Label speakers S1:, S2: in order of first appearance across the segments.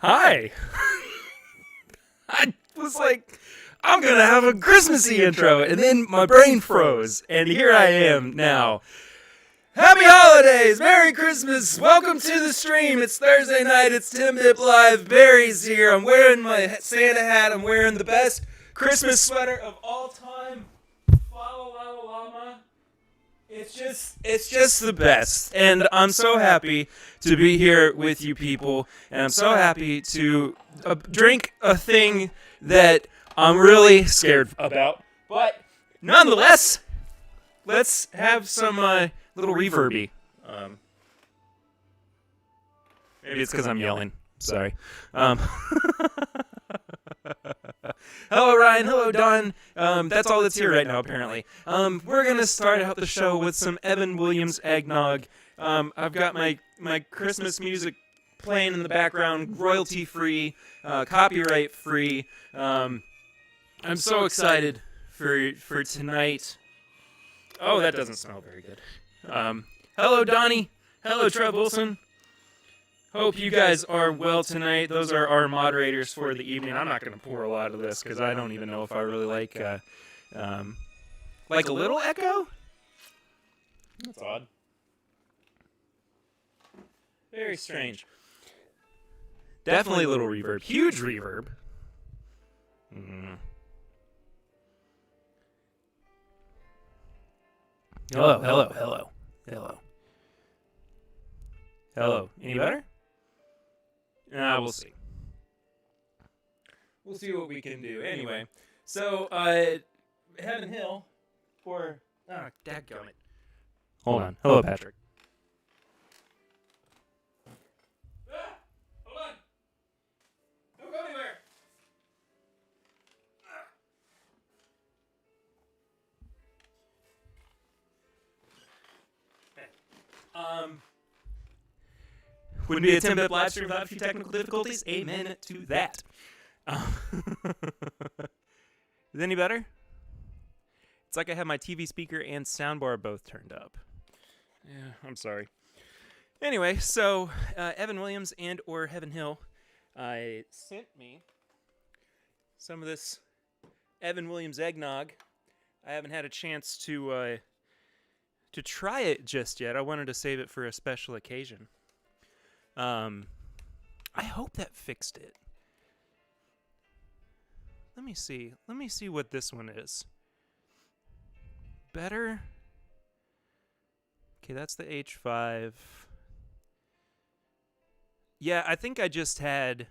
S1: Hi. I was like, I'm going to have a Christmassy intro, and then my brain froze, and here I am now. Happy holidays! Merry Christmas! Welcome to the stream. It's Thursday night. It's TIMBP Live. Barry's here. I'm wearing my Santa hat. I'm wearing the best Christmas sweater of all time. Fa-la-la-la-la-ma. It's just the best. And I'm so happy to be here with you people. And I'm so happy to drink a thing that I'm really scared about. But nonetheless, let's have some little reverby. Maybe it's because I'm yelling. Sorry. Hello, Ryan. Hello, Don. That's all that's here right now, apparently. We're going to start out the show with some Evan Williams eggnog. I've got my Christmas music playing in the background, royalty-free, copyright-free. I'm so excited for tonight. Oh, that doesn't smell very good. Hello, Donnie. Hello, Trev Wilson. Hope you guys are well tonight. Those are our moderators for the evening. I'm not going to pour a lot of this because I don't even know if I really like a little echo. That's odd. Very strange. Definitely a little reverb. Huge reverb. Hello, hello, hello, hello. Hello. Any better? We'll see. We'll see what we can do. Anyway, so, Heaven Hill for... dadgummit. Hold on. Hello, Patrick. Hold on. Don't go anywhere. Wouldn't be a TIMBP live stream without a few technical difficulties. Amen to that. Is it any better? It's like I have my TV speaker and soundbar both turned up. Yeah, I'm sorry. Anyway, so Evan Williams and or Heaven Hill sent me some of this Evan Williams eggnog. I haven't had a chance to try it just yet. I wanted to save it for a special occasion. I hope that fixed it. Let me see. Let me see what this one is. Better? Okay, that's the H5. Yeah, I think I just had...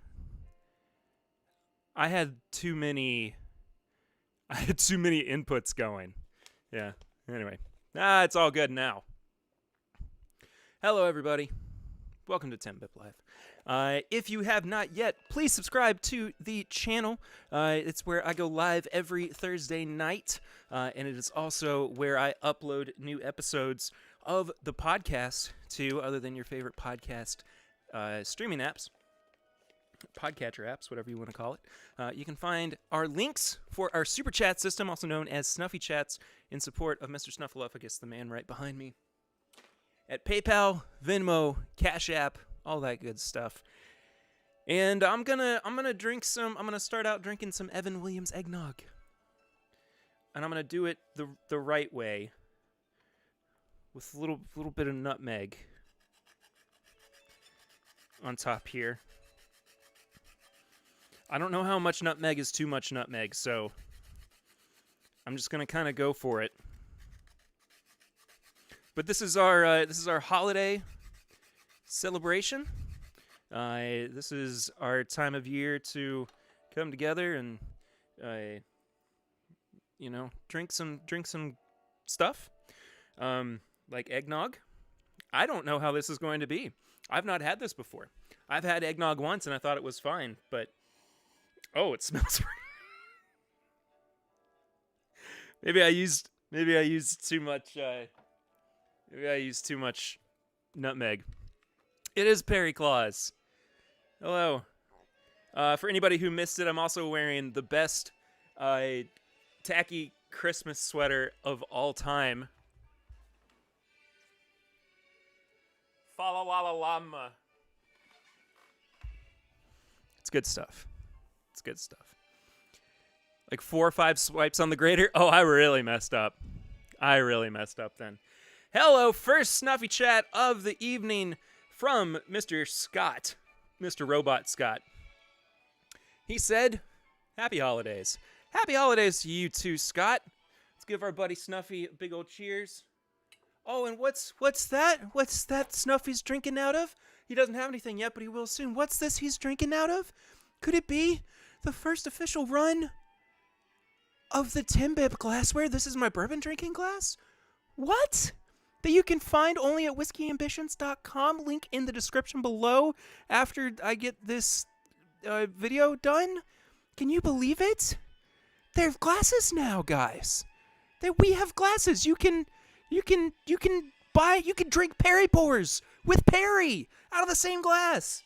S1: I had too many inputs going. Yeah, anyway. It's all good now. Hello, everybody. Welcome to TIMBP Live. If you have not yet, please subscribe to the channel. It's where I go live every Thursday night, and it is also where I upload new episodes of the podcast to other than your favorite podcast streaming apps, podcatcher apps, whatever you want to call it. You can find our links for our super chat system, also known as Snuffy Chats, in support of Mr. Snuffleupagus, the man right behind me, at PayPal, Venmo, Cash App, all that good stuff. And I'm gonna start out drinking some Evan Williams eggnog. And I'm gonna do it the right way. With a little bit of nutmeg on top here. I don't know how much nutmeg is too much nutmeg, so I'm just gonna kind of go for it. But this is our holiday celebration. This is our time of year to come together and drink some stuff like eggnog. I don't know how this is going to be. I've not had this before. I've had eggnog once and I thought it was fine, but it smells. Maybe I used too much. Maybe I used too much nutmeg. It is Perry Claus. Hello. For anybody who missed it, I'm also wearing the best tacky Christmas sweater of all time. Fa-la-la-la-lama. good stuff. It's good stuff. Like 4 or 5 swipes on the grater. Oh, I really messed up. Then. Hello, first Snuffy Chat of the evening from Mr. Scott. Mr. Robot Scott. He said, happy holidays. Happy holidays to you too, Scott. Let's give our buddy Snuffy a big old cheers. Oh, and what's that? What's that Snuffy's drinking out of? He doesn't have anything yet, but he will soon. What's this he's drinking out of? Could it be the first official run of the TIMBP glassware? This is my bourbon drinking glass? What? That you can find only at whiskeyambitions.com. Link in the description below after I get this video done. Can you believe it? They have glasses now, guys. We have glasses. You can drink Perry pours with Perry out of the same glass.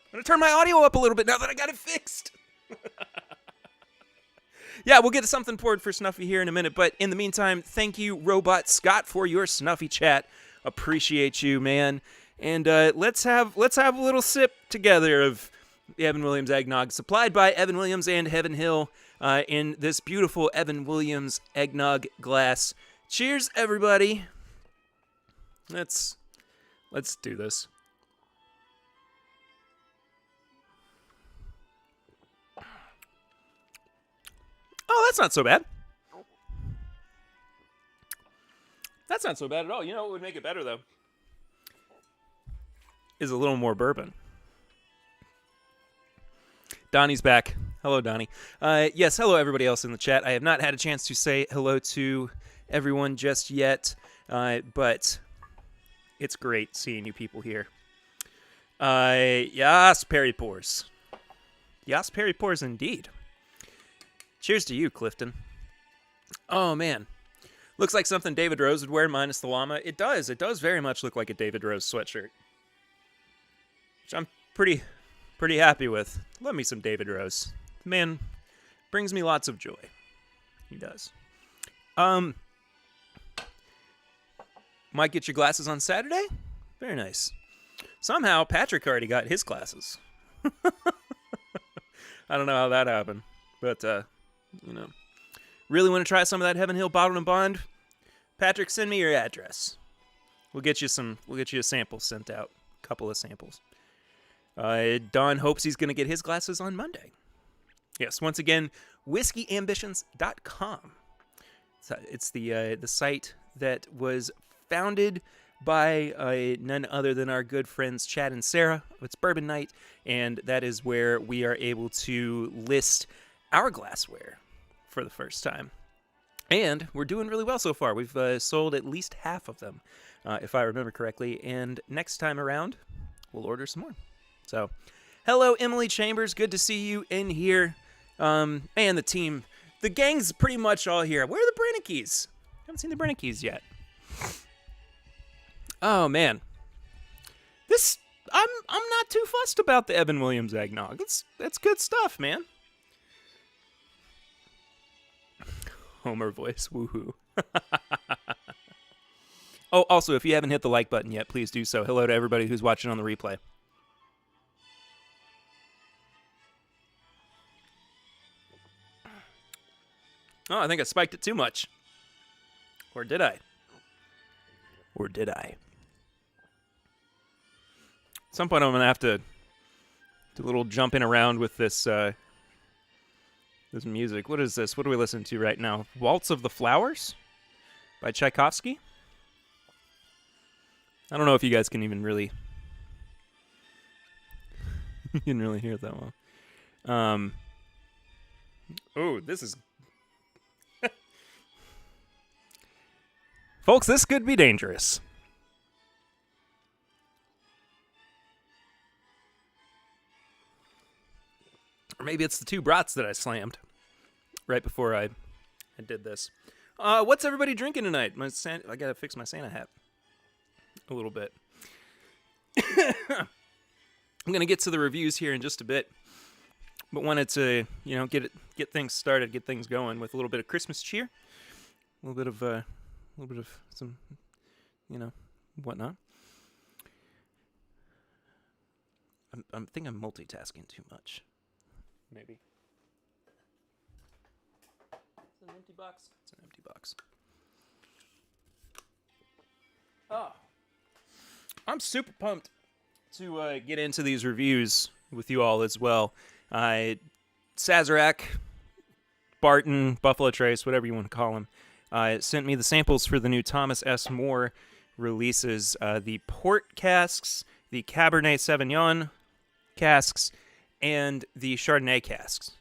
S1: I'm gonna turn my audio up a little bit now that I got it fixed. Yeah, we'll get to something poured for Snuffy here in a minute, but in the meantime, thank you, Robot Scott, for your Snuffy Chat. Appreciate you, man. And let's have a little sip together of the Evan Williams eggnog, supplied by Evan Williams and Heaven Hill in this beautiful Evan Williams eggnog glass. Cheers, everybody. Let's do this. Oh, that's not so bad. That's not so bad at all. You know what would make it better, though? Is a little more bourbon. Donnie's back. Hello, Donnie. Yes, hello, everybody else in the chat. I have not had a chance to say hello to everyone just yet, but it's great seeing you people here. Yas, Perry Pours. Yas, Perry Pours indeed. Cheers to you, Clifton. Oh, man. Looks like something David Rose would wear minus the llama. It does. It does very much look like a David Rose sweatshirt. Which I'm pretty happy with. Love me some David Rose. The man brings me lots of joy. He does. Might get your glasses on Saturday? Very nice. Somehow, Patrick already got his glasses. I don't know how that happened. But, really want to try some of that Heaven Hill Bottled and Bond? Patrick, send me your address. We'll get you a sample sent out. A couple of samples. Don hopes he's going to get his glasses on Monday. Yes, once again, whiskeyambitions.com. It's the site that was founded by none other than our good friends Chad and Sarah. It's Bourbon Night, and that is where we are able to list our glassware for the first time. And we're doing really well so far. We've sold at least half of them, if I remember correctly. And next time around, we'll order some more. So, hello, Emily Chambers. Good to see you in here. And the team, the gang's pretty much all here. Where are the Brennickies? Haven't seen the Brennickies yet. Oh, man. I'm not too fussed about the Evan Williams eggnog. That's good stuff, man. Homer voice, woohoo. Oh, also, if you haven't hit the like button yet, please do so. Hello to everybody who's watching on the replay. Oh, I think I spiked it too much. Or did I? At some point, I'm going to have to do a little jumping around with this this music. What is this? What are we listening to right now? Waltz of the Flowers by Tchaikovsky? I don't know if you guys can even really you can really hear it that well. Oh, this is folks, this could be dangerous. Or maybe it's the 2 brats that I slammed right before I did this. What's everybody drinking tonight? I gotta fix my Santa hat a little bit. I'm gonna get to the reviews here in just a bit, but wanted to get things started, get things going with a little bit of Christmas cheer, a little bit of some whatnot. I think I'm multitasking too much. Maybe. It's an empty box. It's an empty box. Oh. I'm super pumped to get into these reviews with you all as well. Sazerac, Barton, Buffalo Trace, whatever you want to call them, sent me the samples for the new Thomas S. More releases. The port casks, the Cabernet Sauvignon casks, and the Chardonnay casks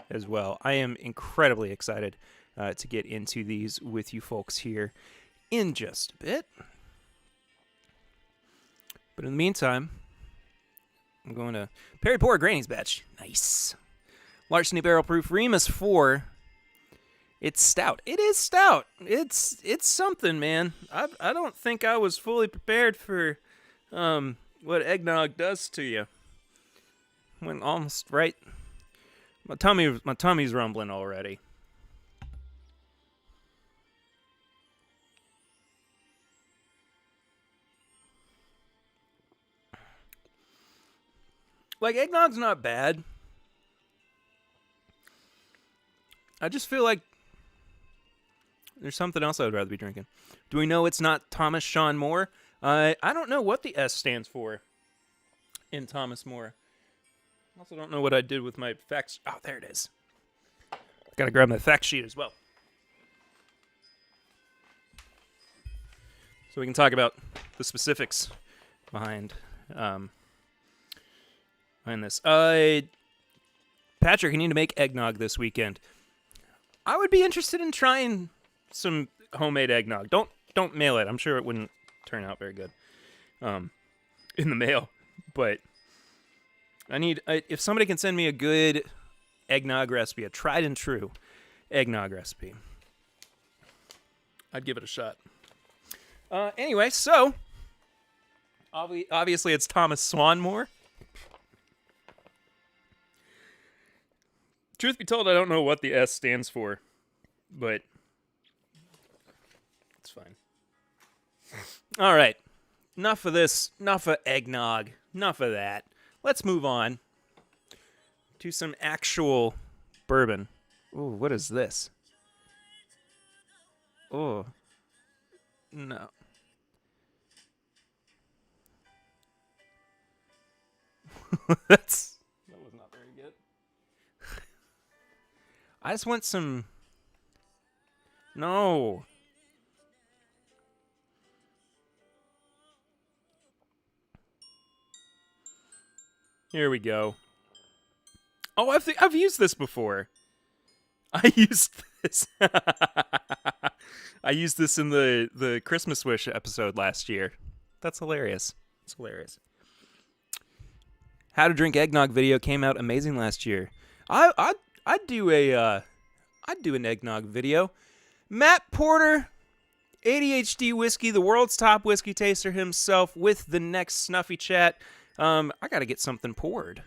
S1: as well. I am incredibly excited to get into these with you folks here in just a bit. But in the meantime, I'm going to Perry Pour Granny's batch. Nice. Larceny Barrel Proof Remus 4. It's stout. It is stout. It's something, man. I don't think I was fully prepared for what eggnog does to you. Went almost right. My tummy's rumbling already. Like, eggnog's not bad. I just feel like there's something else I would rather be drinking. Do we know it's not Thomas Sean More? I don't know what the S stands for in Thomas More. I also don't know what I did with my facts. Oh, there it is. Gotta grab my fact sheet as well. So we can talk about the specifics behind this. Patrick, you need to make eggnog this weekend. I would be interested in trying some homemade eggnog. Don't mail it. I'm sure it wouldn't turn out very good in the mail. But if somebody can send me a good eggnog recipe, a tried and true eggnog recipe, I'd give it a shot. Anyway, so obviously it's Thomas Swanmore. Truth be told, I don't know what the S stands for, but it's fine. All right. Enough of this. Enough of eggnog. Enough of that. Let's move on to some actual bourbon. Ooh, what is this? Oh. No. That was not very good. I just want some... No. Here we go. Oh, I've used this before. I used this. I used this in the Christmas Wish episode last year. That's hilarious. It's hilarious. How to Drink Eggnog video came out amazing last year. I'd do an eggnog video. Matt Porter, ADHD Whiskey, the world's top whiskey taster himself, with the next Snuffy Chat. I gotta get something poured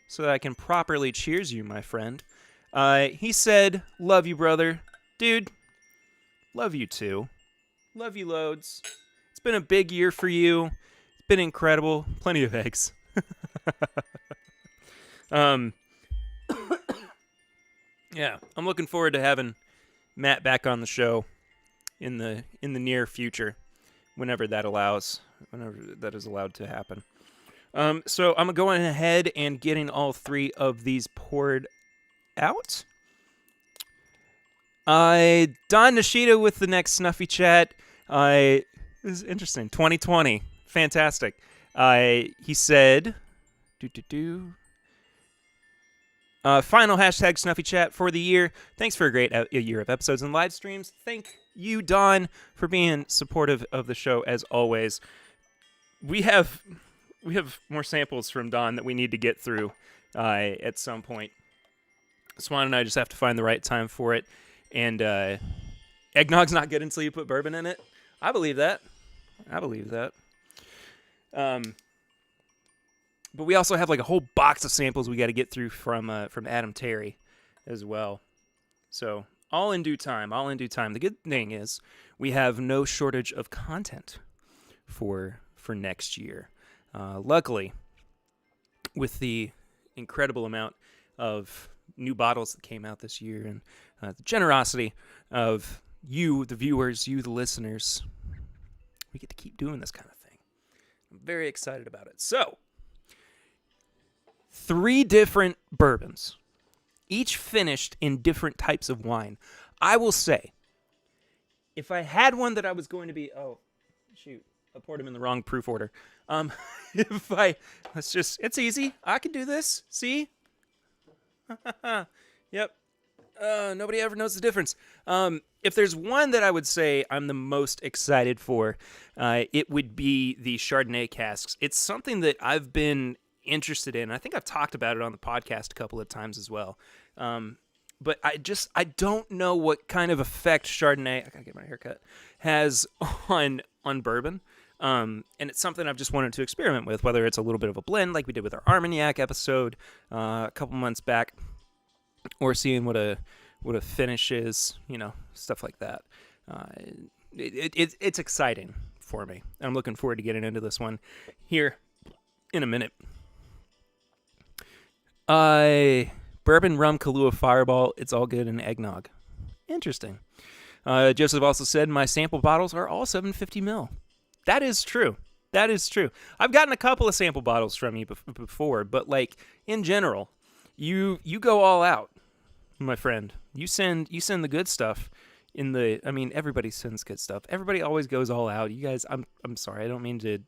S1: so that I can properly cheers you, my friend. He said, "Love you, brother." Dude, love you too. Love you loads. It's been a big year for you. It's been incredible. Plenty of eggs. Yeah, I'm looking forward to having Matt back on the show in the near future, whenever that is allowed to happen. So I'm going ahead and getting all three of these poured out. Don Nishida with the next Snuffy Chat. This is interesting. 2020, fantastic. He said, final hashtag Snuffy Chat for the year. Thanks for a great year of episodes and live streams. Thank you, Don, for being supportive of the show as always. We have more samples from Don that we need to get through at some point. Swan and I just have to find the right time for it. And eggnog's not good until you put bourbon in it. I believe that. But we also have like a whole box of samples we got to get through from Adam Terry as well. So all in due time. The good thing is we have no shortage of content for next year. Luckily, with the incredible amount of new bottles that came out this year and the generosity of you, the viewers, you, the listeners, we get to keep doing this kind of thing. I'm very excited about it. So, 3 different bourbons, each finished in different types of wine. I will say, if I had one that I was going to be, oh, shoot, I poured them in the wrong proof order. It's easy. I can do this. See? Yep. Nobody ever knows the difference. If there's one that I would say I'm the most excited for, it would be the Chardonnay casks. It's something that I've been interested in. I think I've talked about it on the podcast a couple of times as well. But I don't know what kind of effect Chardonnay, I gotta get my hair cut, has on bourbon. And it's something I've just wanted to experiment with, whether it's a little bit of a blend like we did with our Armagnac episode a couple months back, or seeing what a finish is, stuff like that. It's exciting for me. I'm looking forward to getting into this one here in a minute. Bourbon, rum, Kahlua, Fireball, it's all good in eggnog. Interesting. Joseph also said, my sample bottles are all 750 ml. That is true. That is true. I've gotten a couple of sample bottles from you before, but like in general, you go all out, my friend. You send the good stuff everybody sends good stuff. Everybody always goes all out. You guys, I'm sorry. I don't mean to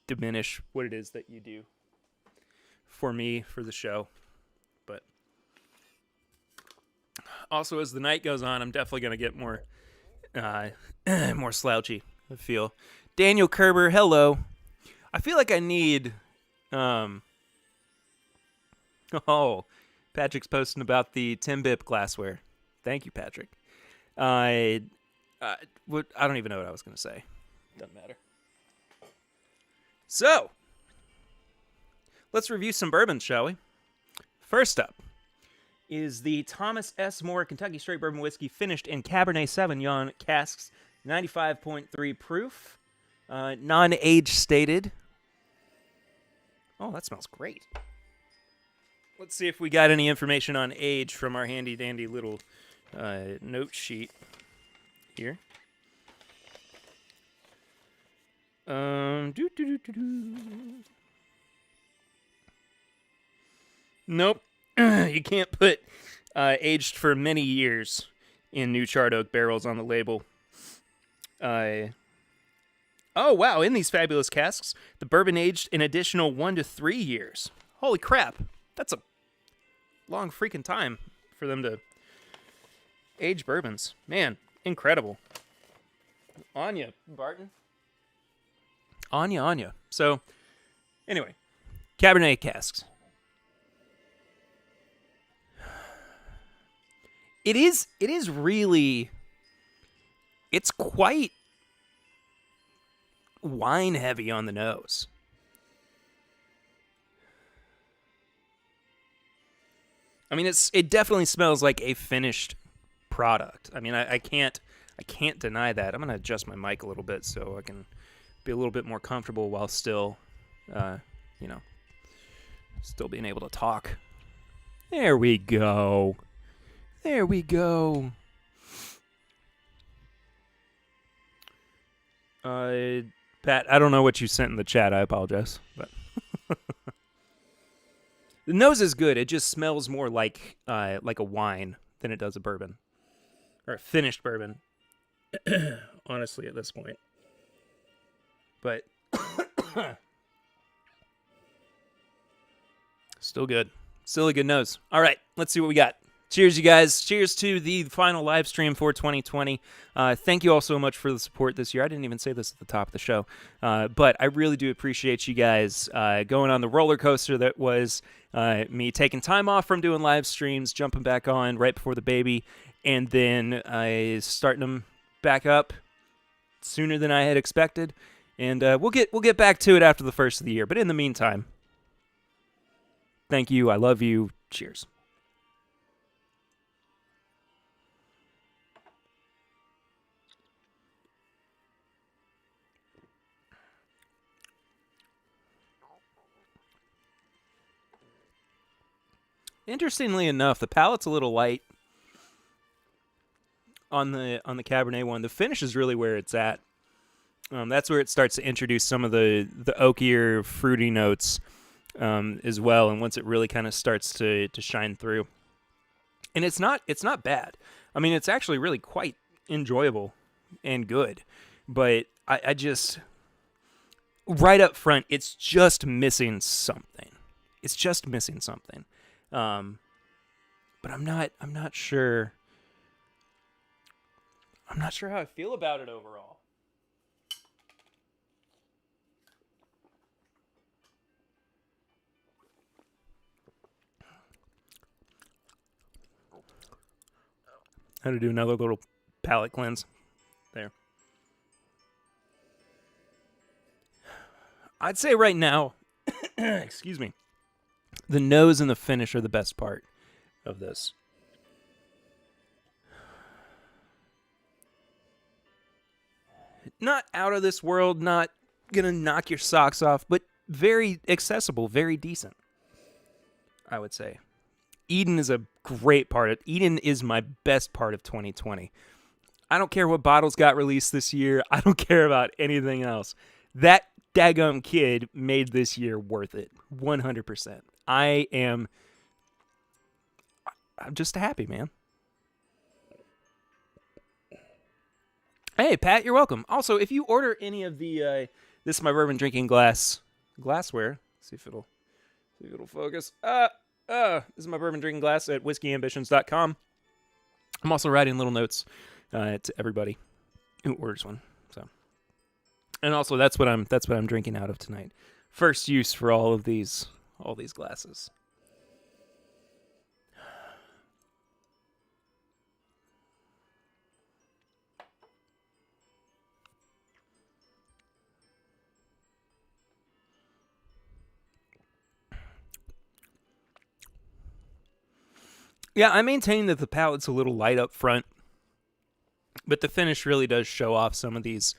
S1: diminish what it is that you do for me, for the show. But also, as the night goes on, I'm definitely going to get more more slouchy, I feel. Daniel Kerber, hello. I feel like I need Patrick's posting about the TIMBP glassware. Thank you, Patrick. I don't even know what I was going to say. Doesn't matter. So, let's review some bourbons, shall we? First up is the Thomas S. Moore Kentucky Straight Bourbon Whiskey, finished in Cabernet Sauvignon casks, 95.3 proof, non-age stated. Oh, that smells great. Let's see if we got any information on age from our handy-dandy little note sheet here. Nope. You can't put aged for many years in new charred oak barrels on the label. Oh, wow. In these fabulous casks, the bourbon aged an additional 1 to 3 years. Holy crap. That's a long freaking time for them to age bourbons. Man, incredible. On ya, Barton. On ya. So, anyway, Cabernet casks. It is really, it's quite wine heavy on the nose. I mean, it definitely smells like a finished product. I mean, I can't deny that. I'm going to adjust my mic a little bit so I can be a little bit more comfortable while still, still being able to talk. There we go. There we go. Pat, I don't know what you sent in the chat. I apologize. But the nose is good. It just smells more like a wine than it does a bourbon. Or a finished bourbon. Honestly, at this point. But still good. Still a good nose. All right, let's see what we got. Cheers, you guys. Cheers to the final live stream for 2020. Thank you all so much for the support this year. I didn't even say this at the top of the show, but I really do appreciate you guys going on the roller coaster that was me taking time off from doing live streams, jumping back on right before the baby, and then starting them back up sooner than I had expected. And we'll get back to it after the first of the year. But in the meantime, thank you. I love you. Cheers. Interestingly enough, the palate's a little light on the Cabernet one. The finish is really where it's at. That's where it starts to introduce some of the oakier, fruity notes as well. And once it really kind of starts to shine through, and it's not bad. I mean, it's actually really quite enjoyable and good. But I just right up front, it's just missing something. It's just missing something. But I'm not sure. I'm not sure how I feel about it overall. I had to do another little palate cleanse there. I'd say right now, excuse me, the nose and the finish are the best part of this. Not out of this world, not gonna knock your socks off, but very accessible, very decent, I would say. Eden is a great part of Eden is my best part of 2020. I don't care what bottles got released this year. I don't care about anything else. That daggum kid made this year worth it. 100%. I'm just happy, man. Hey, Pat, you're welcome. Also, if you order any of the this is my bourbon drinking glassware. See if it'll focus. This is my bourbon drinking glass at whiskeyambitions.com. I'm also writing little notes to everybody who orders one. So, and also that's what I'm drinking out of tonight. First use for all these glasses. Yeah, I maintain that the palate's a little light up front, but the finish really does show off some of these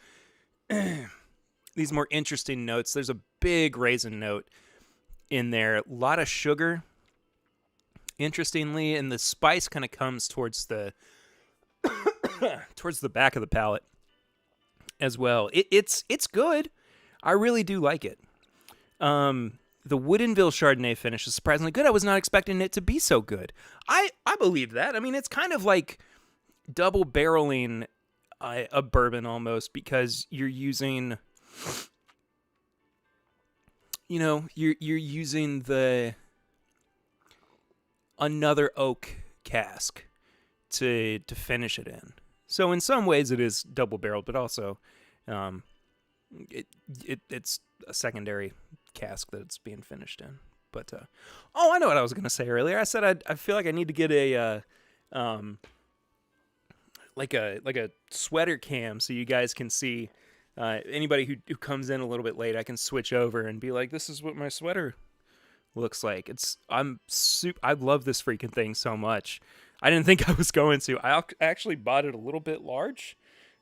S1: these more interesting notes. There's a big raisin note in there, a lot of sugar, interestingly, and the spice kind of comes towards the towards the back of the palate as well. It's good. I really do like it. The Woodinville Chardonnay finish is surprisingly good. I was not expecting it to be so good. I believe that. I mean, it's kind of like double barreling a bourbon almost, because you're using, you're using another oak cask to finish it in. So in some ways it is double barreled, but also it's a secondary cask that it's being finished in. But I know what I was gonna say earlier. I said I feel like I need to get a like a sweater cam so you guys can see anybody who comes in a little bit late. I can switch over and be like, this is what my sweater looks like. I love this freaking thing so much. I didn't think I was going to. I actually bought it a little bit large,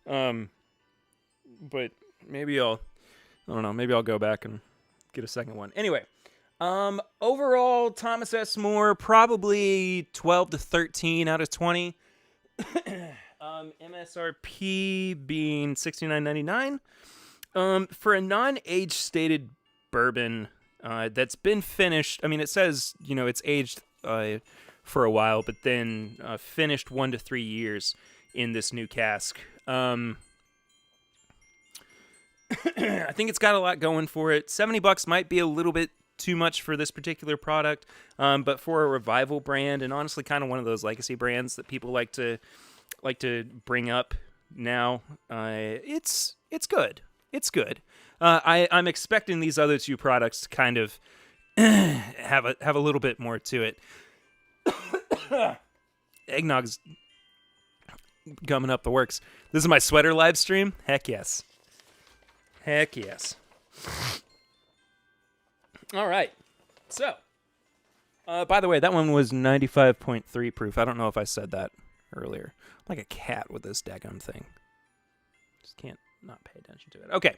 S1: but maybe I don't know. Maybe I'll go back and get a second one. Anyway, overall, Thomas S. More, probably 12 to 13 out of 20. MSRP being $69.99. For a non-age stated bourbon that's been finished, I mean, it says, it's aged for a while, but then finished 1 to 3 years in this new cask. I think it's got a lot going for it. $70 might be a little bit too much for this particular product, but for a revival brand, and honestly kind of one of those legacy brands that people like to bring up now, it's good. It's good. I'm expecting these other two products to kind of have a little bit more to it. Eggnog's gumming up the works. This is my sweater live stream. Heck yes. Heck yes. All right. So, by the way, that one was 95.3 proof. I don't know if I said that earlier. I'm like a cat with this daggum thing. Just can't not pay attention to it. Okay.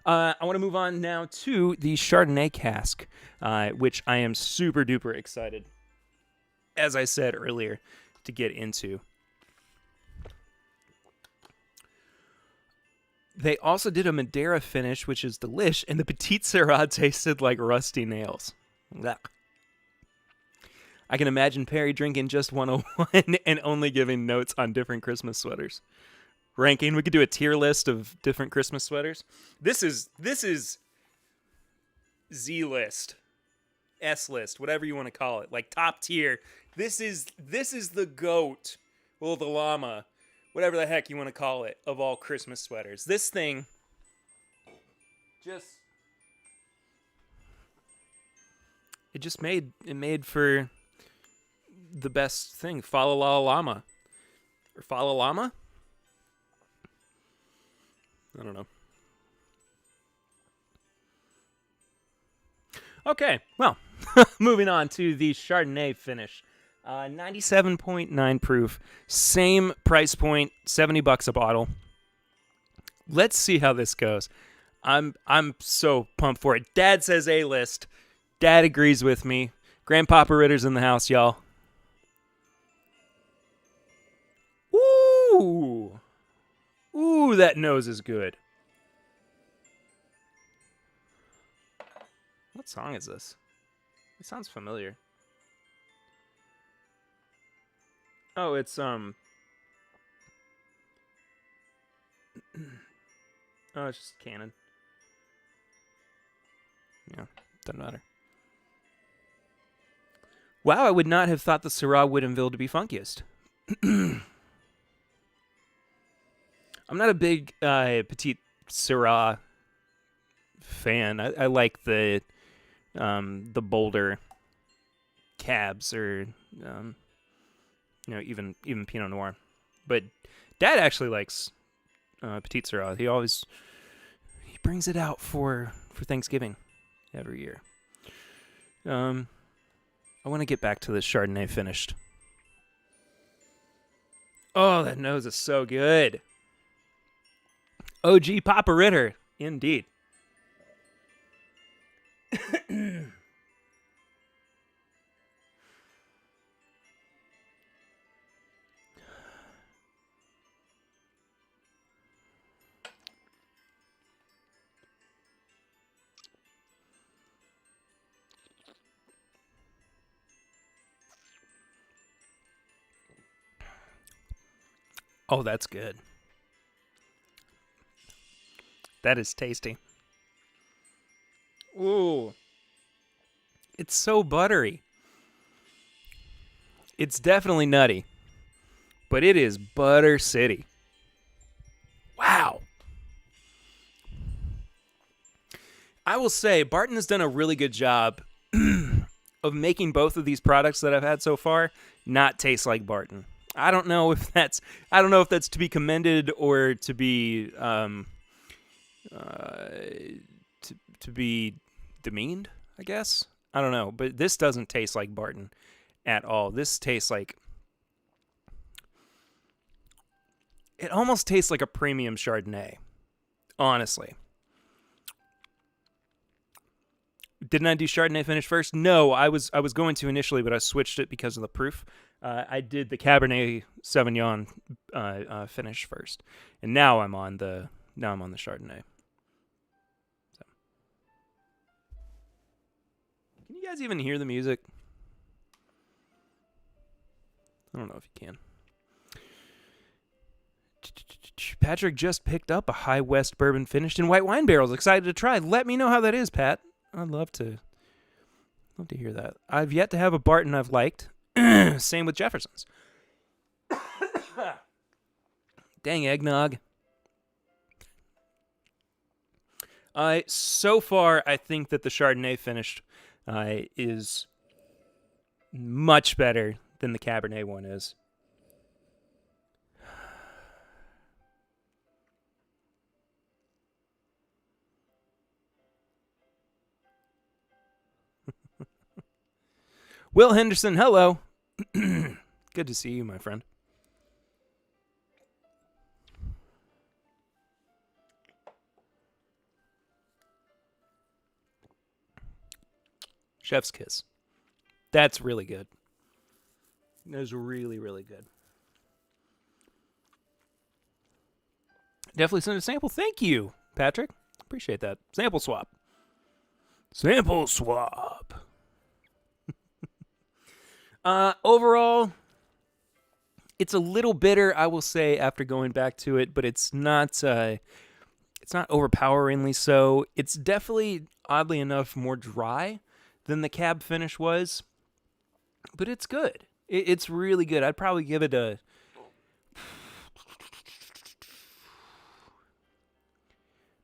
S1: I want to move on now to the Chardonnay cask, which I am super duper excited as I said earlier, to get into. They also did a Madeira finish, which is delish, and the Petite Sirah tasted like rusty nails. Ugh. I can imagine Perry drinking just 101 and only giving notes on different Christmas sweaters. Ranking, we could do a tier list of different Christmas sweaters. This is Z list, S list, whatever you want to call it, like top tier. This is the goat, well, the llama, whatever the heck you want to call it, of all Christmas sweaters. This thing just made for the best thing. Fa la la llama, or fa la llama. I don't know. Okay, well, moving on to the Chardonnay finish. 97.9 proof, same price point, $70 a bottle. Let's see how this goes. I'm so pumped for it. Dad says A-list. Dad agrees with me. Grandpapa Ritter's in the house, y'all. Ooh. Ooh, that nose is good. What song is this? It sounds familiar. Oh, it's oh, it's just Canon. Yeah, doesn't matter. Wow, I would not have thought the Syrah Woodinville to be funkiest. I'm not a big Petite Syrah fan. I like the bolder cabs, or even Pinot Noir. But Dad actually likes Petite Syrah. He brings it out for Thanksgiving every year. I want to get back to this Chardonnay finished. Oh, that nose is so good. OG Papa Ritter, indeed. Oh, that's good. That is tasty. Ooh. It's so buttery. It's definitely nutty. But it is Butter City. Wow. I will say, Barton has done a really good job of making both of these products that I've had so far not taste like Barton. I don't know if that's to be commended or to be to be demeaned, I guess. I don't know, but this doesn't taste like Barton at all. This tastes like, it almost tastes like a premium Chardonnay, honestly. Didn't I do Chardonnay finish first? No, I was going to initially, but I switched it because of the proof. I did the Cabernet Sauvignon finish first, and now I'm on the Chardonnay. So. Can you guys even hear the music? I don't know if you can. Patrick just picked up a High West bourbon finished in white wine barrels. Excited to try. Let me know how that is, Pat. I'd love to hear that. I've yet to have a Barton I've liked. Same with Jefferson's. Dang eggnog. So far, I think that the Chardonnay finished is much better than the Cabernet one is. Will Henderson, hello. Good to see you, my friend. Chef's kiss. That's really good. It was really, really good. Definitely send a sample. Thank you, Patrick. Appreciate that. Sample swap. Sample swap. Overall, it's a little bitter, I will say, after going back to it, but it's not overpoweringly so. It's definitely, oddly enough, more dry than the cab finish was, but it's good. It's really good. I'd probably give it a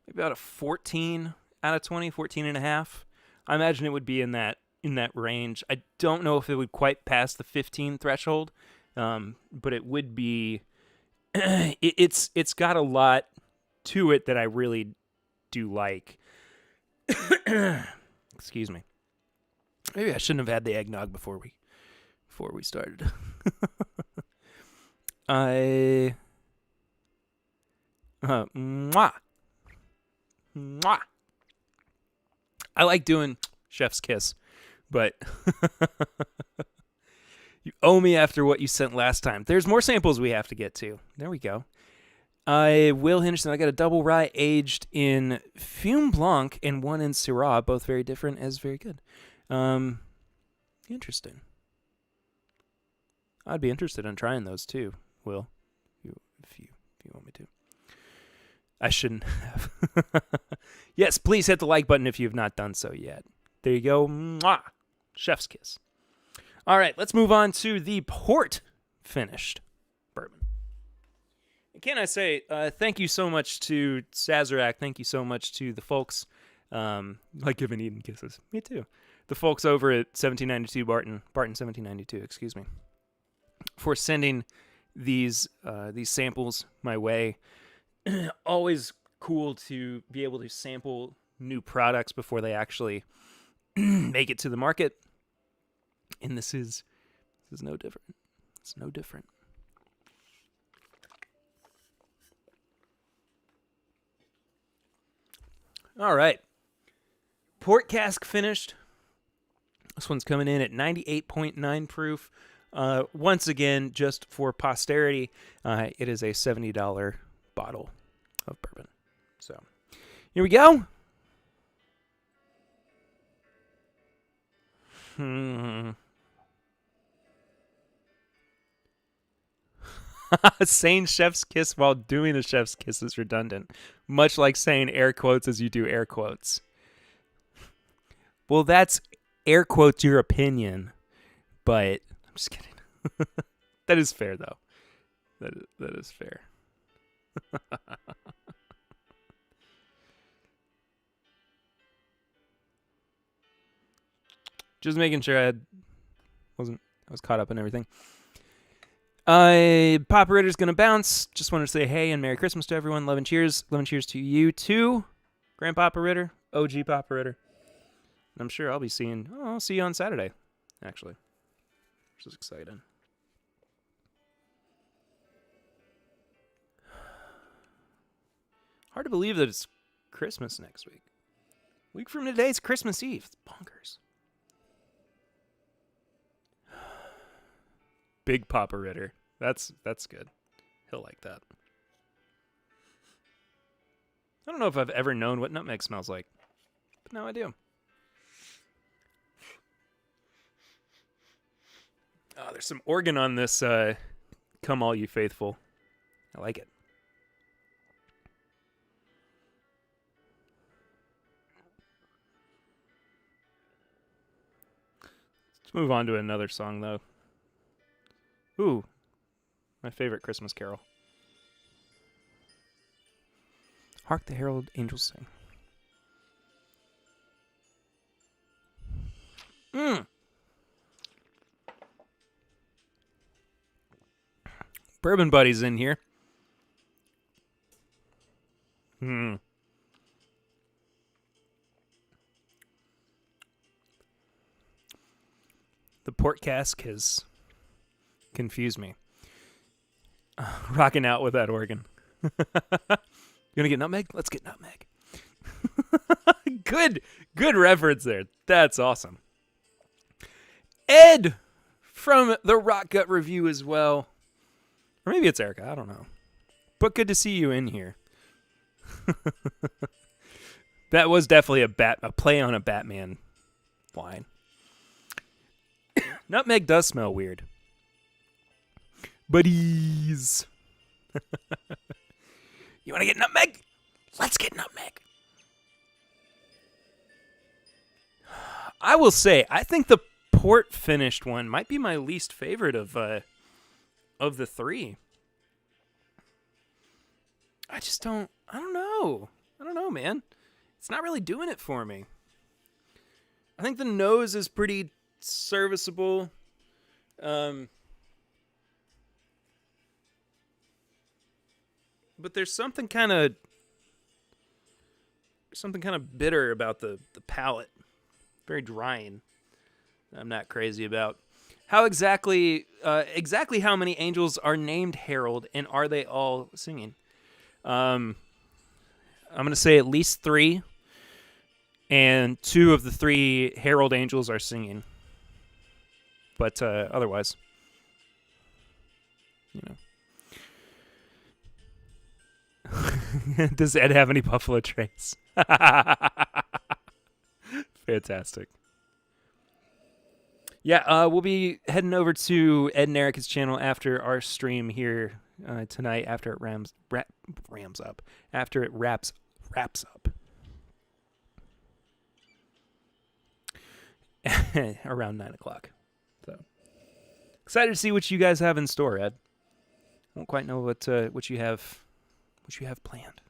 S1: maybe about a 14 out of 20, 14 and a half. I imagine it would be in that range. I don't know if it would quite pass the 15 threshold, but it would be. It's got a lot to it that I really do like. Excuse me. Maybe I shouldn't have had the eggnog before we started. Mwah. Mwah. I like doing chef's kiss, but you owe me after what you sent last time. There's more samples we have to get to. There we go. Will Henderson, I got a double rye aged in Fume Blanc and one in Syrah, both very different, as very good. Interesting. I'd be interested in trying those too, Will, if you want me to. I shouldn't have. Yes, please hit the like button if you have not done so yet. There you go. Mwah! Chef's kiss. All right, let's move on to the port finished bourbon. And can I say thank you so much to Sazerac. Thank you so much to the folks, like giving Eden kisses. Me too. The folks over at 1792 Barton 1792, excuse me, for sending these samples my way. Always cool to be able to sample new products before they actually make it to the market. And this is no different. It's no different. All right. Port cask finished. This one's coming in at 98.9 proof. Once again, just for posterity, it is a $70 bottle of bourbon. So, here we go. Saying chef's kiss while doing a chef's kiss is redundant. Much like saying air quotes as you do air quotes. Well, that's air quotes your opinion, but I'm just kidding. That is fair, though. That is fair. Just making sure I was caught up in everything. Papa Ritter's gonna bounce. Just wanted to say hey and Merry Christmas to everyone. Love and cheers. Love and cheers to you too, Grandpapa Ritter, OG Papa Ritter. And I'm sure I'll see you on Saturday, actually. Which is exciting. Hard to believe that it's Christmas next week. A week from today, it's Christmas Eve. It's bonkers. Big Papa Ritter. That's good. He'll like that. I don't know if I've ever known what nutmeg smells like, but now I do. Oh, there's some organ on this Come All You Faithful. I like it. Let's move on to another song, though. Ooh, my favorite Christmas carol. Hark the Herald Angels Sing. Bourbon Buddy's in here. The port cask has confused me. Rocking out with that organ. You gonna get nutmeg? Let's get nutmeg. Good reference there. That's awesome. Ed from the Rock Gut Review as well. Or maybe it's Erica, I don't know. But good to see you in here. That was definitely a play on a Batman line. Nutmeg does smell weird. Buddies. You want to get nutmeg? Let's get nutmeg. I will say, I think the port finished one might be my least favorite of the three. I don't know, man. It's not really doing it for me. I think the nose is pretty serviceable. But there's something kind of bitter about the palate. Very drying. I'm not crazy about. How exactly how many angels are named Harold, and are they all singing? I'm going to say at least 3, and 2 of the 3 Harold angels are singing. But otherwise, you know. Does Ed have any Buffalo Trace? Fantastic. Yeah, we'll be heading over to Ed and Erica's channel after our stream here tonight. After it wraps up. After it wraps up. Around 9:00. So excited to see what you guys have in store, Ed. Won't quite know what you have planned.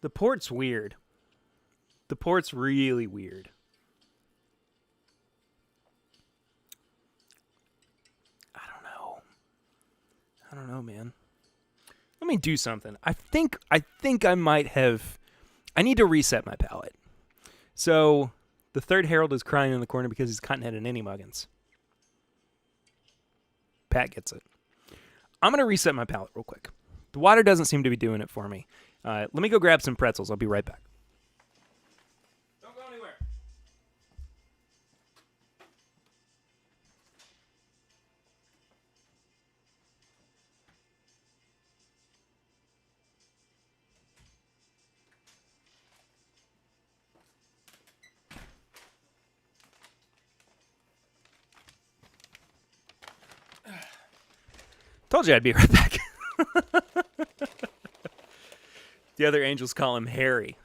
S1: The port's weird. The port's really weird. I don't know, man. Let me do something. I think I might have. I need to reset my palate. So, the third Harold is crying in the corner because he's cottonhead and any muggins. Pat gets it. I'm gonna reset my palate real quick. The water doesn't seem to be doing it for me. Let me go grab some pretzels. I'll be right back. Don't go anywhere. Told you I'd be right back. The other angels call him Harry.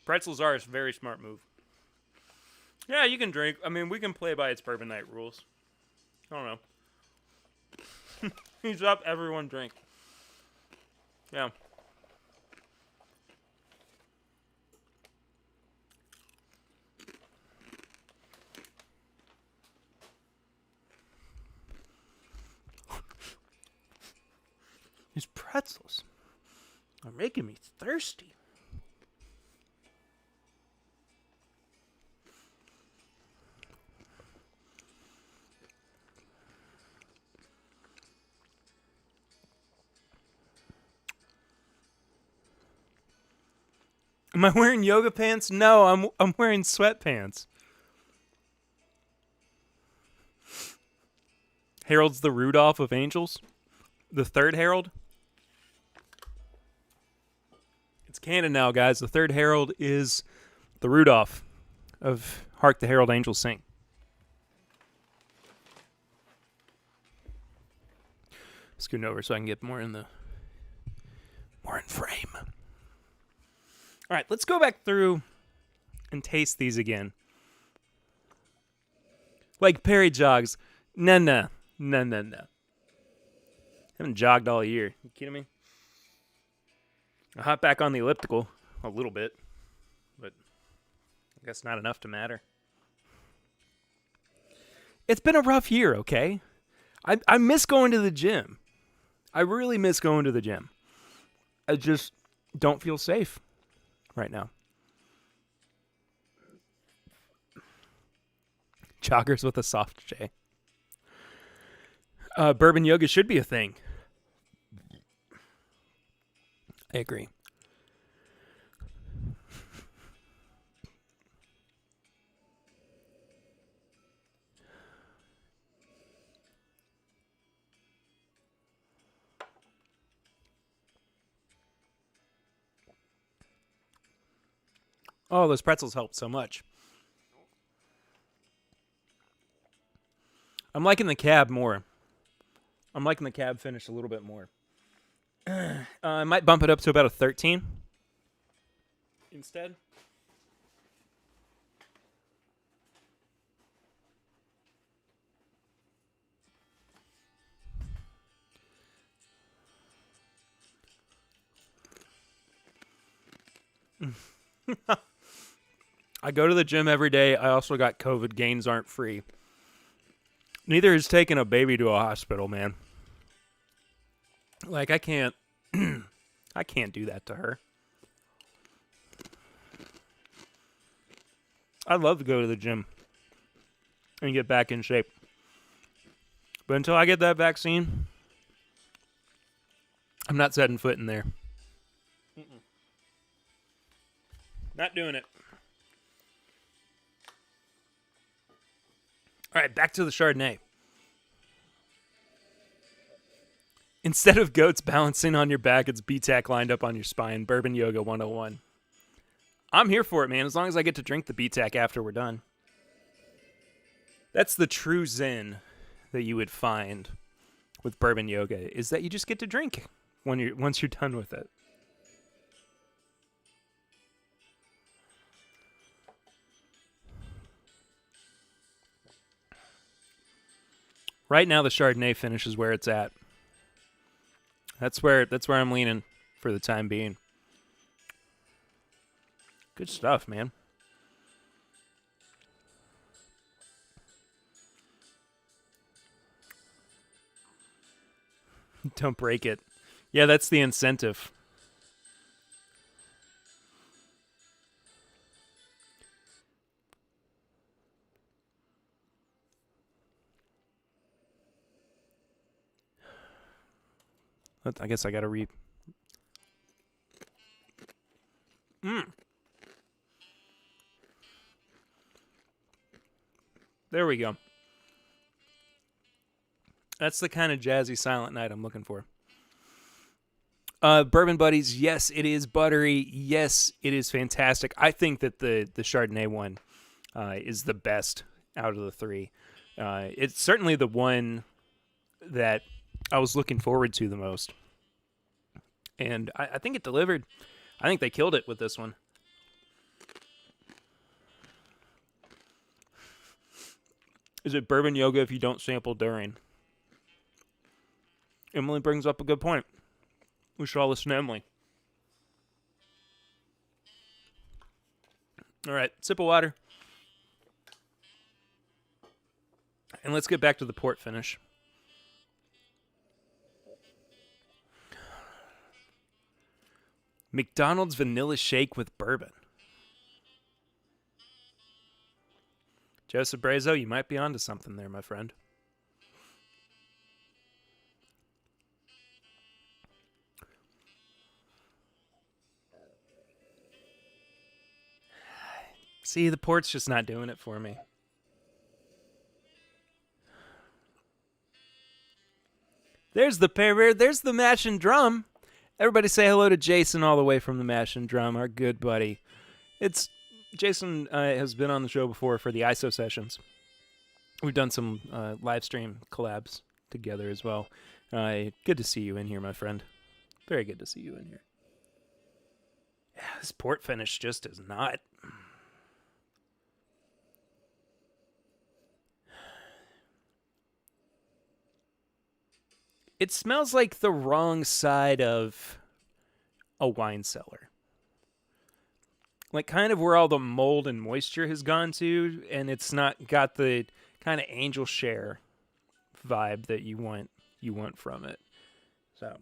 S1: Pretzels are a very smart move. Yeah, you can drink. I mean, we can play by its bourbon night rules. I don't know. He's up, everyone drink. Yeah. These pretzels are making me thirsty. Am I wearing yoga pants? No, I'm wearing sweatpants. Harold's the Rudolph of angels. The third Harold. It's canon now, guys. The third Harold is the Rudolph of Hark the Herald Angels Sing. Scooting over so I can get more in frame. All right, let's go back through and taste these again. Like Perry jogs. No. Haven't jogged all year. You kidding me? I hop back on the elliptical a little bit, but I guess not enough to matter. It's been a rough year, okay? I miss going to the gym. I really miss going to the gym. I just don't feel safe right now. Joggers with a soft J. Bourbon yoga should be a thing. I agree. Oh, those pretzels help so much. I'm liking the cab more. I'm liking the cab finish a little bit more. I might bump it up to about a 13 instead. I go to the gym every day. I also got COVID. Gains aren't free. Neither is taking a baby to a hospital, man. Like, I can't I can't do that to her. I'd love to go to the gym and get back in shape. But until I get that vaccine, I'm not setting foot in there. Not doing it. All right, back to the Chardonnay. Instead of goats balancing on your back, it's BTAC lined up on your spine. Bourbon Yoga 101. I'm here for it, man, as long as I get to drink the BTAC after we're done. That's the true zen that you would find with Bourbon Yoga, is that you just get to drink once you're done with it. Right now, the Chardonnay finish is where it's at. That's where I'm leaning for the time being. Good stuff, man. Don't break it. Yeah, that's the incentive. I guess I gotta read. There we go. That's the kind of jazzy silent night I'm looking for. Bourbon Buddies, yes, it is buttery. Yes, it is fantastic. I think that the Chardonnay one is the best out of the three. It's certainly the one that I was looking forward to the most. And I think it delivered. I think they killed it with this one. Is it Bourbon Yoga if you don't sample during? Emily brings up a good point. We should all listen to Emily. All right, sip of water. And let's get back to the port finish. McDonald's vanilla shake with bourbon. Joseph Brazo, you might be onto something there, my friend. See, the port's just not doing it for me. There's the pair. There's the mash and drum. Everybody say hello to Jason all the way from the mash and drum, our good buddy. Jason has been on the show before for the ISO sessions. We've done some live stream collabs together as well. Good to see you in here, my friend. Very good to see you in here. Yeah, this port finish just is not. It smells like the wrong side of a wine cellar. Like kind of where all the mold and moisture has gone to, and it's not got the kind of angel share vibe that you want from it. So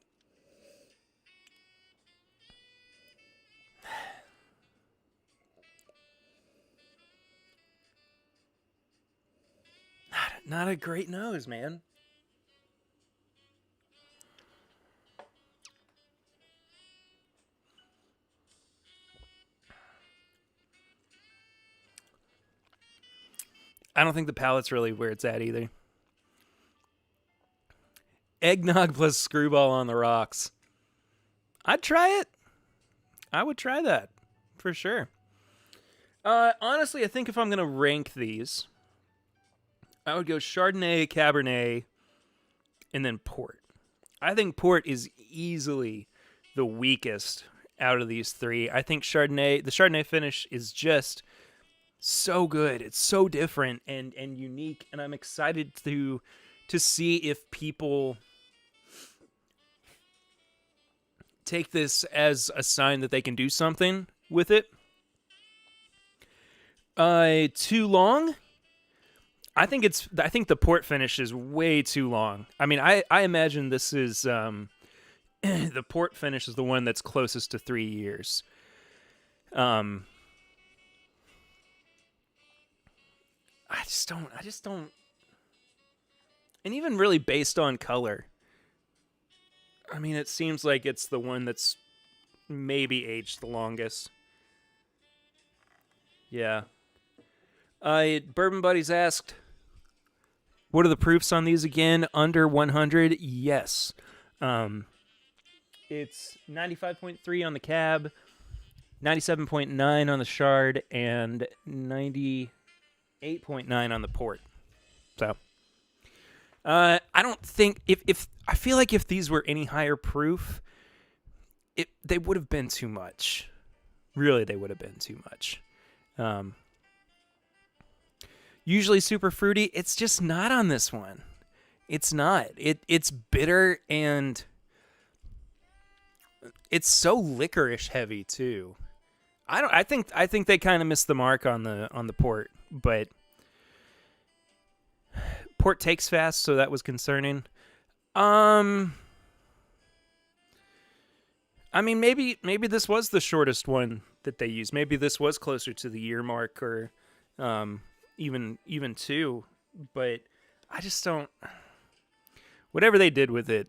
S1: not a great nose, man. I don't think the palate's really where it's at either. Eggnog plus screwball on the rocks. I'd try it. I would try that for sure. Honestly, I think if I'm going to rank these, I would go Chardonnay, Cabernet, and then Port. I think Port is easily the weakest out of these three. I think the Chardonnay finish is just so good. It's so different and unique, and I'm excited to see if people take this as a sign that they can do something with it. Too long? I think the port finish is way too long. I mean, I imagine this is the port finish is the one that's closest to 3 years. I just don't. And even really based on color, I mean, it seems like it's the one that's maybe aged the longest. Yeah. Bourbon Buddies asked, what are the proofs on these again? Under 100? Yes. It's 95.3 on the cab, 97.9 on the Chard, and 98.9 on the port. So, I don't think if I feel like if these were any higher proof, they would have been too much. Really, they would have been too much. Usually super fruity. It's just not on this one. It's not. It's bitter and it's so licorice heavy too. I think they kind of missed the mark on the port, but port takes fast, so that was concerning. I mean, maybe this was the shortest one that they used. Maybe this was closer to the year mark, or even 2. But I just don't. Whatever they did with it,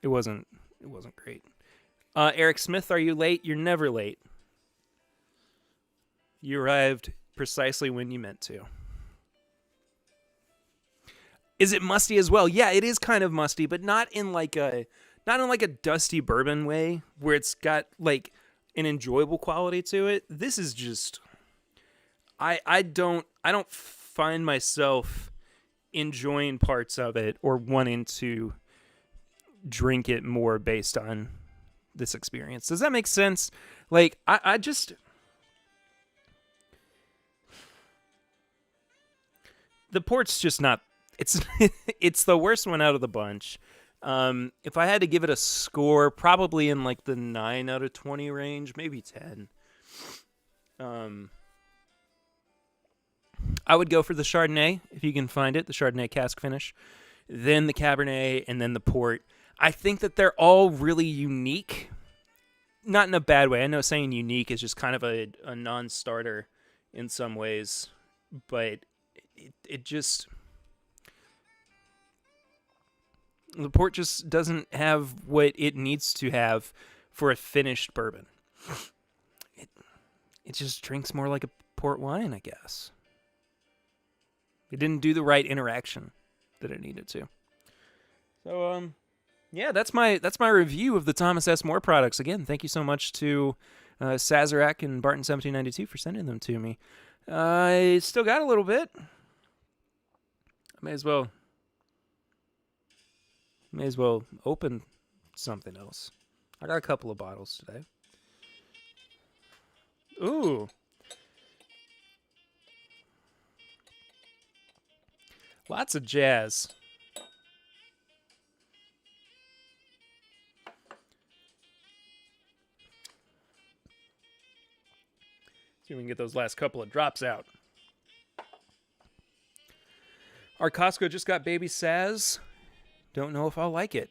S1: it wasn't great. Eric Smith, are you late? You're never late. You arrived precisely when you meant to. Is it musty as well? Yeah, it is kind of musty, but not in like a dusty bourbon way where it's got like an enjoyable quality to it. This is just I don't find myself enjoying parts of it or wanting to drink it more based on this experience. Does that make sense? Like I just the port's just not. It's the worst one out of the bunch. If I had to give it a score, probably in like the 9 out of 20 range, maybe 10. I would go for the Chardonnay if you can find it, the Chardonnay cask finish, then the Cabernet, and then the port. I think that they're all really unique, not in a bad way. I know saying unique is just kind of a non-starter in some ways, but it just. The port just doesn't have what it needs to have for a finished bourbon. It just drinks more like a port wine, I guess. It didn't do the right interaction that it needed to. So, yeah, that's my review of the Thomas S. More products. Again, thank you so much to Sazerac and Barton 1792 for sending them to me. I still got a little bit. I may as well open something else. I got a couple of bottles today. Ooh. Lots of jazz. See if we can get those last couple of drops out. Our Costco just got Baby Saz. Don't know if I'll like it.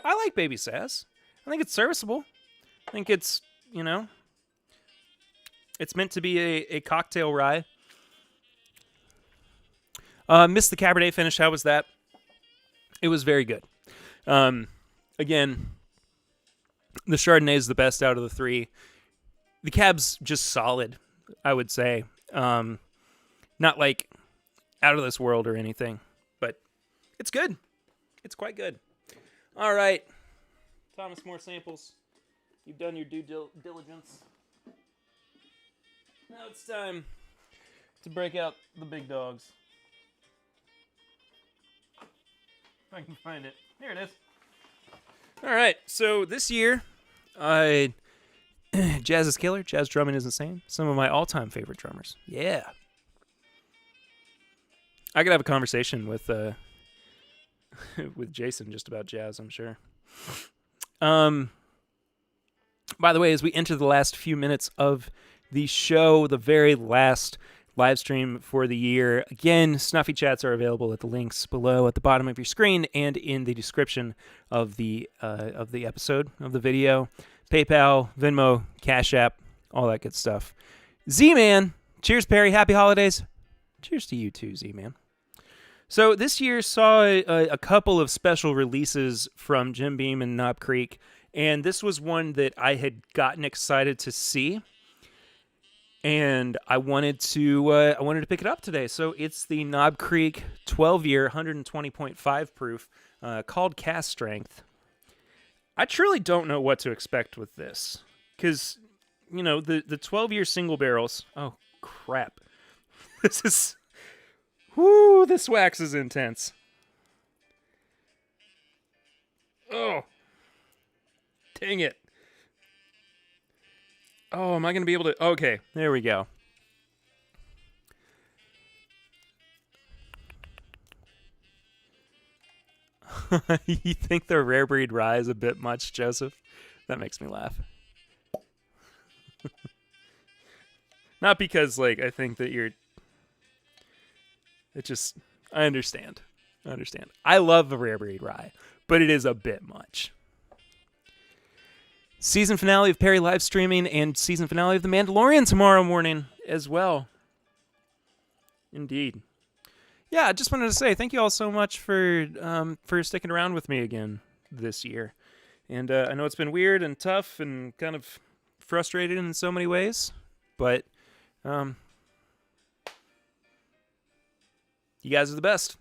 S1: I like Baby Saz. I think it's serviceable. I think it's, it's meant to be a cocktail rye. Missed the Cabernet finish. How was that? It was very good. Again, the Chardonnay is the best out of the three. The Cab's just solid, I would say. Not like out of this world or anything, but it's good. It's quite good. All right. Thomas, more samples. You've done your due diligence. Now it's time to break out the big dogs. If I can find it. Here it is. All right. So this year, jazz is killer. Jazz drumming is insane. Some of my all-time favorite drummers. Yeah. I could have a conversation with with Jason just about jazz, I'm sure. By the way, as we enter the last few minutes of the show, the very last live stream for the year, again, Snuffy Chats are available at the links below at the bottom of your screen and in the description of the episode, of the video. PayPal, Venmo, Cash App, all that good stuff. Z-Man, cheers, Perry. Happy holidays. Cheers to you too, Z-Man. So this year saw a couple of special releases from Jim Beam and Knob Creek, and this was one that I had gotten excited to see, and I wanted to pick it up today. So it's the Knob Creek 12-year, 120.5 proof, called Cast Strength. I truly don't know what to expect with this, because the 12-year single barrels. Oh crap! This wax is intense. Oh, dang it. Oh, am I going to be able to... Okay, there we go. You think the rare breed rye is a bit much, Joseph? That makes me laugh. Not because, I think that you're... It just... I understand. I love the rare breed rye, but it is a bit much. Season finale of Perry live streaming and season finale of The Mandalorian tomorrow morning as well. Indeed. Yeah, I just wanted to say thank you all so much for sticking around with me again this year. And I know it's been weird and tough and kind of frustrating in so many ways, but you guys are the best.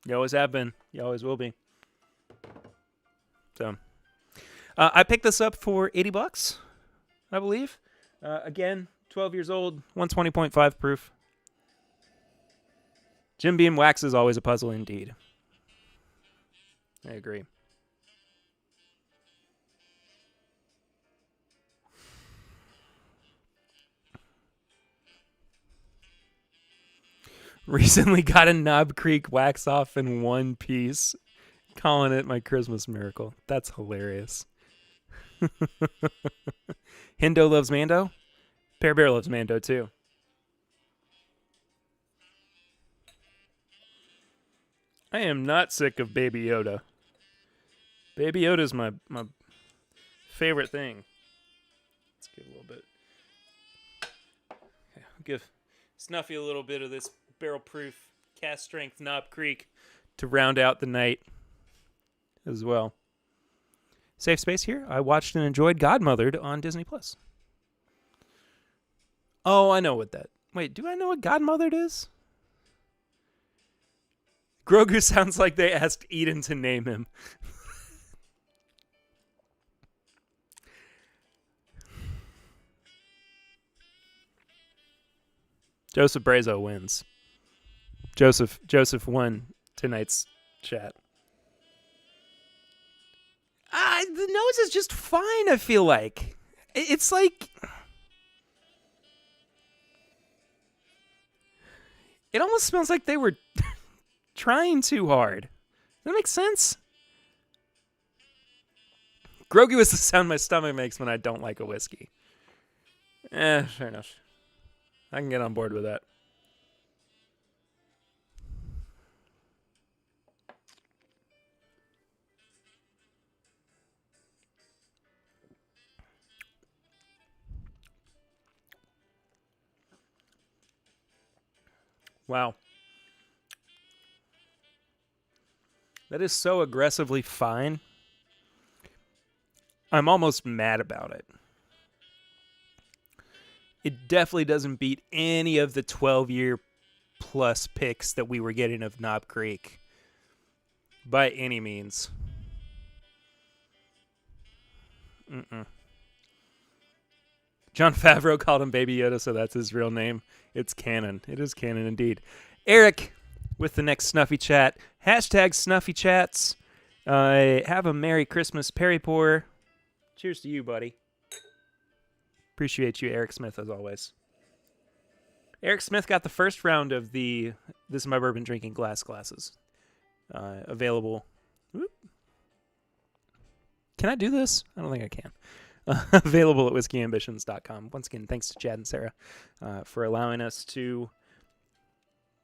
S1: You always have been. You always will be. So... I picked this up for $80, I believe. Again, 12 years old, 120.5 proof. Jim Beam wax is always a puzzle indeed. I agree. Recently got a Knob Creek wax off in one piece, calling it my Christmas miracle. That's hilarious. Hindo loves Mando. Pear Bear loves Mando too. I am not sick of Baby Yoda. Baby Yoda's my favorite thing. Let's give a little bit. Okay, I'll give Snuffy a little bit of this barrel proof cast strength Knob Creek to round out the night as well. Safe space here. I watched and enjoyed Godmothered on Disney+. Oh, I know what that... Wait, do I know what Godmothered is? Grogu sounds like they asked Eden to name him. Joseph Brazo wins. Joseph won tonight's chat. The nose is just fine, I feel like. It's like... It almost smells like they were trying too hard. Does that make sense? Grogu is the sound my stomach makes when I don't like a whiskey. Fair enough. I can get on board with that. Wow. That is so aggressively fine. I'm almost mad about it. It definitely doesn't beat any of the 12-year plus picks that we were getting of Knob Creek by any means. Jon Favreau called him Baby Yoda, so that's his real name. It's canon. It is canon indeed. Eric with the next Snuffy Chat. Hashtag Snuffy Chats. Have a Merry Christmas, Perry Pour. Cheers to you, buddy. Appreciate you, Eric Smith, as always. Eric Smith got the first round of the This Is My Bourbon Drinking glasses. Available. Whoop. Can I do this? I don't think I can. Available at whiskeyambitions.com. Once again, thanks to Chad and Sarah for allowing us to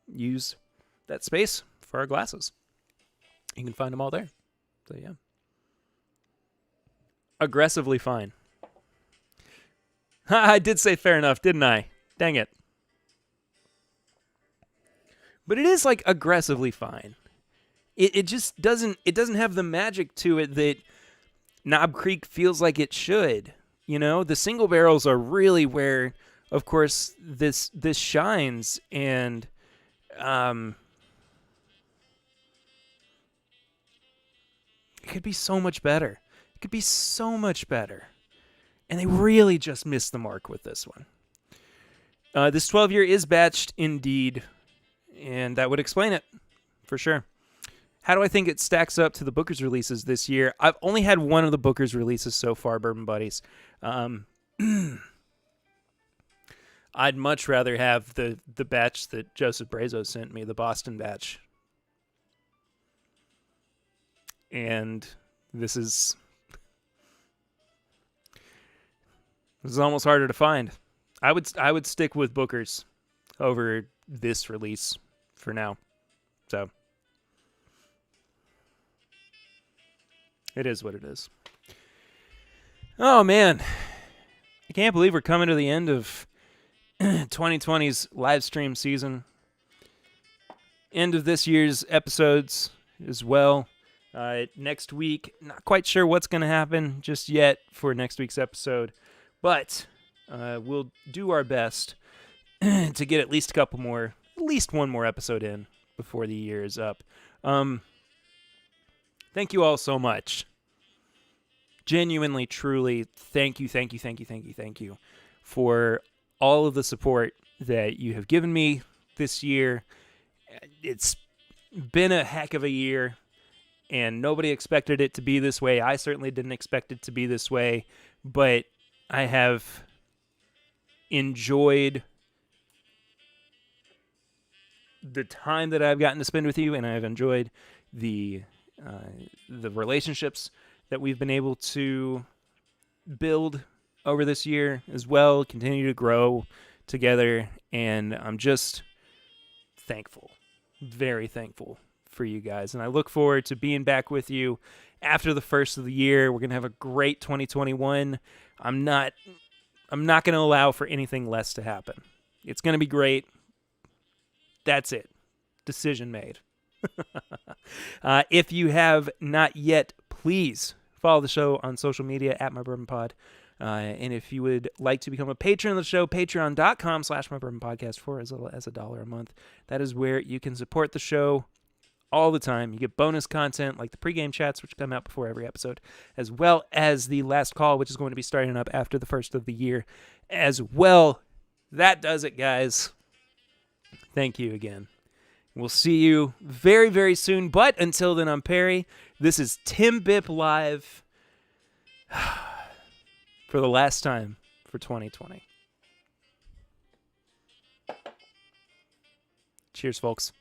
S1: use that space for our glasses. You can find them all there. So, yeah. Aggressively fine. I did say fair enough, didn't I? Dang it. But it is like aggressively fine. It just doesn't have the magic to it that Knob Creek feels like it should. You know, the single barrels are really where, of course, this shines, and it could be so much better. It could be so much better. And they really just missed the mark with this one. This 12-year is batched indeed, and that would explain it for sure. How do I think it stacks up to the Booker's releases this year? I've only had one of the Booker's releases so far, Bourbon Buddies. I'd much rather have the batch that Joseph Brazo sent me, the Boston batch. And this is almost harder to find. I would stick with Booker's over this release for now. So it is what it is. Oh, man. I can't believe we're coming to the end of 2020's live stream season. End of this year's episodes as well. Next week, not quite sure what's going to happen just yet for next week's episode. But we'll do our best to get at least one more episode in before the year is up. Thank you all so much. Genuinely, truly, thank you for all of the support that you have given me this year. It's been a heck of a year, and nobody expected it to be this way. I certainly didn't expect it to be this way, but I have enjoyed the time that I've gotten to spend with you, and I've enjoyed the relationships that we've been able to build over this year as well, continue to grow together, and I'm just thankful, very thankful for you guys, and I look forward to being back with you after the first of the year. We're going to have a great 2021. I'm not going to allow for anything less to happen. It's going to be great. That's it. Decision made. If you have not yet, please follow the show on social media at MyBourbonPod. And if you would like to become a patron of the show, patreon.com/MyBourbonPodcast for as little as $1 a month. That is where you can support the show all the time. You get bonus content like the pregame chats, which come out before every episode, as well as the last call, which is going to be starting up after the first of the year as well. That does it, guys. Thank you again. We'll see you very, very soon. But until then, I'm Perry. This is TIMBP Live for the last time for 2020. Cheers, folks.